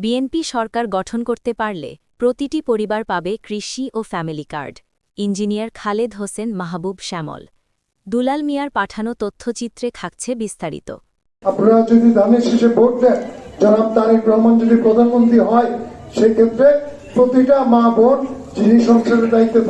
BNP সরকার গঠন করতে পারলে প্রতিটি পরিবার পাবে কৃষি ও family card. Engineer Khaled Hossain Mahbub Shyamal. Dulal মিয়ার পাঠানো তথ্যচিত্রে থাকছে বিস্তারিত। আপনারা যদি ধানের শীষে ভোট দেন, জনাব তারেক রহমান যদি প্রধানমন্ত্রী হয়, সেক্ষেত্রে প্রতিটা মা বোন যিনি সংসারের দায়িত্বে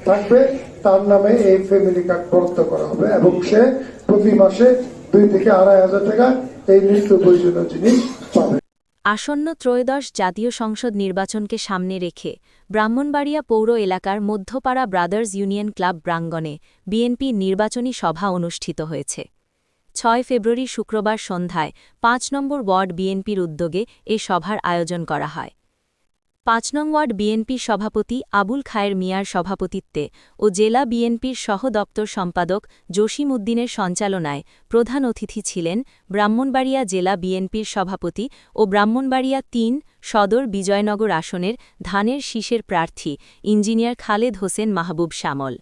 থাকবে তার নামে এই ফ্যামিলি কার্ড বরাদ্দ করা হবে এবং সে প্রতি মাসে 2 থেকে 2,500 টাকা এই নিত্য প্রয়োজনীয় জিনিস পাবে। আসন্ন ত্রয়োদশ জাতীয় সংসদ নির্বাচনকে সামনে রেখে ব্রাহ্মণবাড়িয়া পৌর এলাকার মধ্যপাড়া ব্রাদার্স ইউনিয়ন ক্লাব প্রাঙ্গণে বিএনপি নির্বাচনী সভা অনুষ্ঠিত হয়েছে। 6 ফেব্রুয়ারি শুক্রবার সন্ধ্যায় 5 নম্বর ওয়ার্ড বিএনপির উদ্যোগে এ সভার আয়োজন করা হয়। 5 নং ওয়ার্ড বিএনপির সভাপতি আবুল খায়ের মিয়ার সভাপতিত্বে ও জেলা বিএনপির সহ দপ্তর সম্পাদক জসিম উদ্দিনের সঞ্চালনায় প্রধান অতিথি ছিলেন ব্রাহ্মণবাড়িয়া জেলা বিএনপির সভাপতি ও ব্রাহ্মণবাড়িয়া 3 সদর বিজয়নগর আসনের ধানের শীষের প্রার্থী ইঞ্জিনিয়ার খালেদ হোসেন মাহবুব শ্যামল।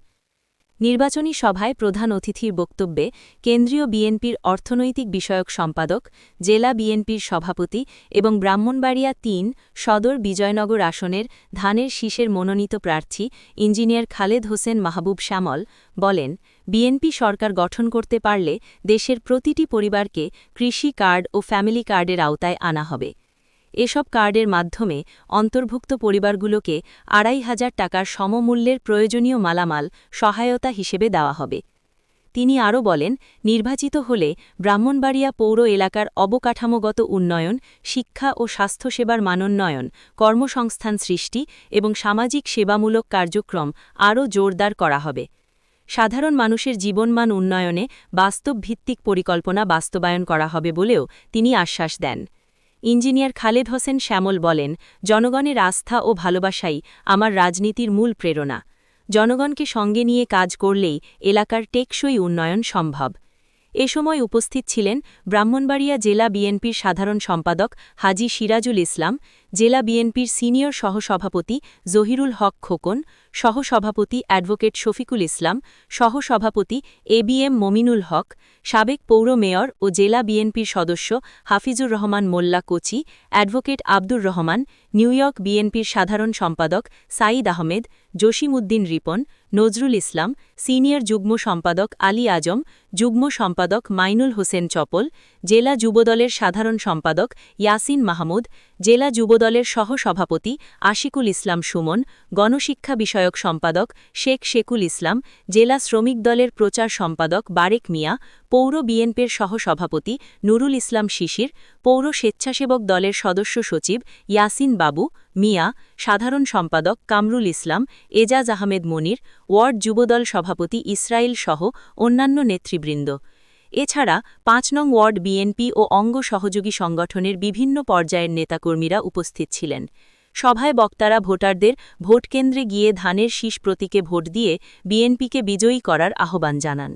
নির্বাচনী সভায় প্রধান অতিথির বক্তব্যে কেন্দ্রীয় বিএনপির অর্থনৈতিক বিষয়ক সম্পাদক, জেলা বিএনপির সভাপতি এবং ব্রাহ্মণবাড়িয়া 3 সদর বিজয়নগর আসনের ধানের শীষের মনোনীত প্রার্থী ইঞ্জিনিয়ার খালেদ হোসেন মাহবুব শ্যামল বলেন, বিএনপি সরকার গঠন করতে পারলে দেশের প্রতিটি পরিবারকে কৃষি কার্ড ও ফ্যামিলি কার্ডের আওতায় আনা হবে। এসব কার্ডের মাধ্যমে অন্তর্ভুক্ত পরিবারগুলোকে 2,500 টাকার সমমূল্যের প্রয়োজনীয় মালামাল সহায়তা হিসেবে দেওয়া হবে। তিনি আরও বলেন, নির্বাচিত হলে ব্রাহ্মণবাড়িয়া পৌর এলাকার অবকাঠামোগত উন্নয়ন, শিক্ষা ও স্বাস্থ্যসেবার মানোন্নয়ন, কর্মসংস্থান সৃষ্টি এবং সামাজিক সেবামূলক কার্যক্রম আরও জোরদার করা হবে। সাধারণ মানুষের জীবনমান উন্নয়নে বাস্তবভিত্তিক পরিকল্পনা বাস্তবায়ন করা হবে বলেও তিনি আশ্বাস দেন। ইঞ্জিনিয়ার খালেদ হোসেন শ্যামল বলেন, জনগণের আস্থা ও ভালোবাসাই আমার রাজনীতির মূল প্রেরণা। জনগণকে সঙ্গে নিয়ে কাজ করলেই এলাকার টেকসই উন্নয়ন সম্ভব। এ সময় উপস্থিত ছিলেন ব্রাহ্মণবাড়িয়া জেলা বিএনপির সাধারণ সম্পাদক হাজী সিরাজুল ইসলাম, জেলা বিএনপির সিনিয়র সহসভাপতি জহিরুল হক খোকন, সহসভাপতি অ্যাডভোকেট শফিকুল ইসলাম, সহসভাপতি এবিএম মমিনুল হক, সাবেক পৌর মেয়র ও জেলা বিএনপির সদস্য Hafizur Rahman Molla Kochi, advocate Abdur Rahman, New York বিএনপির সাধারণ সম্পাদক সাঈদ আহমেদ, জসিম উদ্দিন রিপন, নজরুল ইসলাম, সিনিয়র যুগ্ম সম্পাদক আলী আজম, যুগ্ম সম্পাদক মাইনুল হোসেন চপল, জেলা যুবদলের সাধারণ সম্পাদক ইয়াসিন মাহমুদ, জেলা যুবদলের সহ-সভাপতি আশিকুল ইসলাম সুমন, গণশিক্ষা বিষয়ক সম্পাদক শেখ শেকুল ইসলাম, জেলা শ্রমিক দলের প্রচার সম্পাদক বারেক মিয়া, পৌর বিএনপির সহ-সভাপতি নুরুল ইসলাম শিশির, পৌর স্বেচ্ছাসেবক দলের সদস্য সচিব ইয়াসিন বাবু মিয়া, সাধারণ সম্পাদক কামরুল ইসলাম, এজাজ আহমেদ মনির, ওয়ার্ড যুবদল সভাপতি ইসরাইল সহ অন্যান্য নেতৃবৃন্দ। এছাড়া 5 নং ওয়ার্ড বিএনপি ও অঙ্গ সহযোগী সংগঠনের বিভিন্ন পর্যায়ের নেতাকর্মীরা উপস্থিত ছিলেন। সভায় বক্তারা ভোটারদের ভোটকেন্দ্রে গিয়ে ধানের শীষ প্রতীকে ভোট দিয়ে বিএনপিকে বিজয়ী করার আহ্বান জানান।